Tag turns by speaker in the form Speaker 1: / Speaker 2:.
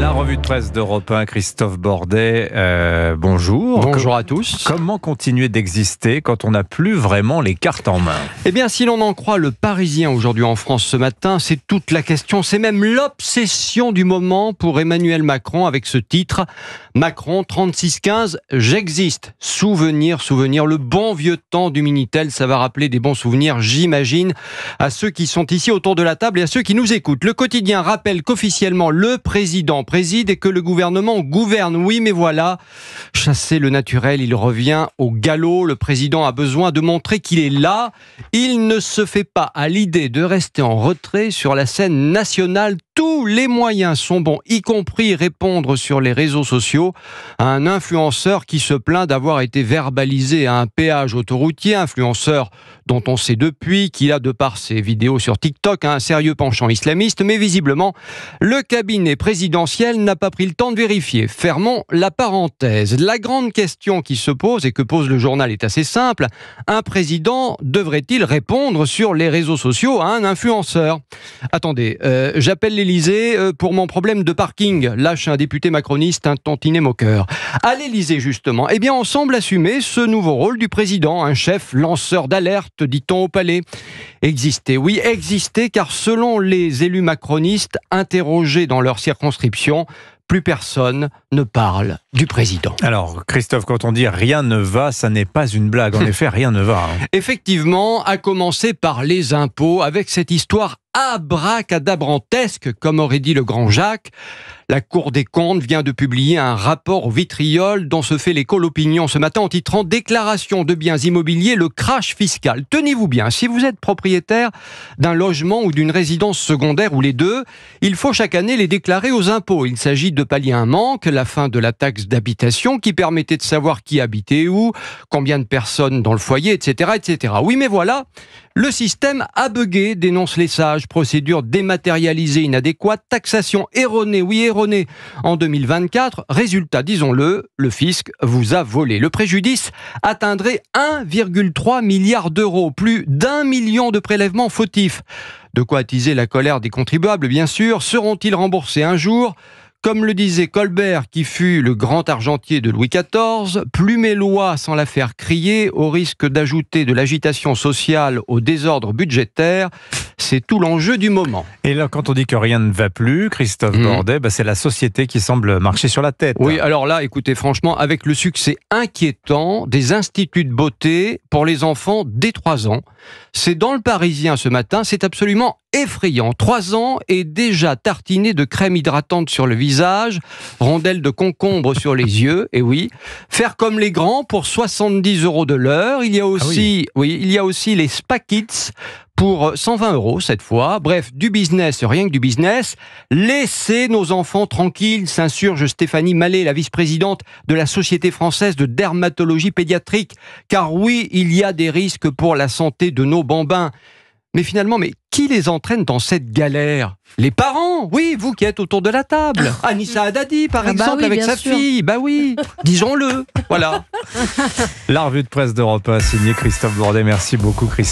Speaker 1: La revue de presse d'Europe 1, Christophe Bordet, bonjour.
Speaker 2: Bonjour à tous.
Speaker 1: Comment continuer d'exister quand on n'a plus vraiment les cartes en main ?
Speaker 2: Eh bien, si l'on en croit le Parisien aujourd'hui en France ce matin, c'est toute la question, c'est même l'obsession du moment pour Emmanuel Macron avec ce titre. Macron 3615, j'existe. Souvenir, le bon vieux temps du Minitel, ça va rappeler des bons souvenirs, j'imagine, à ceux qui sont ici autour de la table et à ceux qui nous écoutent. Le quotidien rappelle qu'officiellement le président préside et que le gouvernement gouverne. Oui, mais voilà, chasser le naturel, il revient au galop. Le président a besoin de montrer qu'il est là. Il ne se fait pas à l'idée de rester en retrait sur la scène nationale. Tous les moyens sont bons, y compris répondre sur les réseaux sociaux à un influenceur qui se plaint d'avoir été verbalisé à un péage autoroutier, influenceur dont on sait depuis qu'il a, de par ses vidéos sur TikTok, un sérieux penchant islamiste, mais visiblement, le cabinet présidentiel n'a pas pris le temps de vérifier. Fermons la parenthèse. La grande question qui se pose et que pose le journal est assez simple. Un président devrait-il répondre sur les réseaux sociaux à un influenceur ? Attendez, j'appelle l'Élysée pour mon problème de parking, lâche un député macroniste, un tantinet moqueur. À l'Élysée, justement, eh bien, on semble assumer ce nouveau rôle du président, un chef lanceur d'alerte, dit-on au palais. Exister, oui, exister, car selon les élus macronistes interrogés dans leur circonscription, plus personne ne parle du président.
Speaker 1: Alors, Christophe, quand on dit rien ne va, ça n'est pas une blague. En effet, rien ne va.
Speaker 2: Effectivement, à commencer par les impôts, avec cette histoire abracadabrantesque, comme aurait dit le grand Jacques. La Cour des comptes vient de publier un rapport au vitriol dont se fait l'écho l'opinion ce matin en titrant « Déclaration de biens immobiliers, le crash fiscal ». Tenez-vous bien, si vous êtes propriétaire d'un logement ou d'une résidence secondaire ou les deux, il faut chaque année les déclarer aux impôts. Il s'agit de pallier un manque, la fin de la taxe d'habitation qui permettait de savoir qui habitait où, combien de personnes dans le foyer, etc., etc. Oui, mais voilà, le système a bugué, dénoncent les sages, procédure dématérialisée inadéquate, taxation erronée, oui erronée, en 2024. Résultat, disons-le, le fisc vous a volé. Le préjudice atteindrait 1,3 milliard d'euros, plus d'1 million de prélèvements fautifs. De quoi attiser la colère des contribuables, bien sûr. Seront-ils remboursés un jour ? Comme le disait Colbert, qui fut le grand argentier de Louis XIV, plumer loi sans la faire crier, au risque d'ajouter de l'agitation sociale au désordre budgétaire, c'est tout l'enjeu du moment.
Speaker 1: Et là, quand on dit que rien ne va plus, Christophe Bordet, c'est la société qui semble marcher sur la tête.
Speaker 2: Oui, alors là, écoutez, franchement, avec le succès inquiétant des instituts de beauté pour les enfants dès 3 ans, c'est dans le Parisien ce matin, c'est absolument effrayant. 3 ans et déjà tartiné de crème hydratante sur le visage, rondelles de concombre sur les yeux, et oui, faire comme les grands pour 70 € de l'heure. Il y a aussi, il y a aussi les Spa Kids pour 120 € cette fois. Bref, du business, rien que du business. Laissez nos enfants tranquilles, s'insurge Stéphanie Mallet, la vice-présidente de la Société française de dermatologie pédiatrique. Car oui, il y a des risques pour la santé de nos bambins. Mais finalement, qui les entraîne dans cette galère ? Les parents, oui, vous qui êtes autour de la table. Anissa Haddadi, par exemple, avec sa fille. Bah oui, disons-le, voilà.
Speaker 1: La revue de presse d'Europe 1, signée Christophe Bordet. Merci beaucoup, Christophe.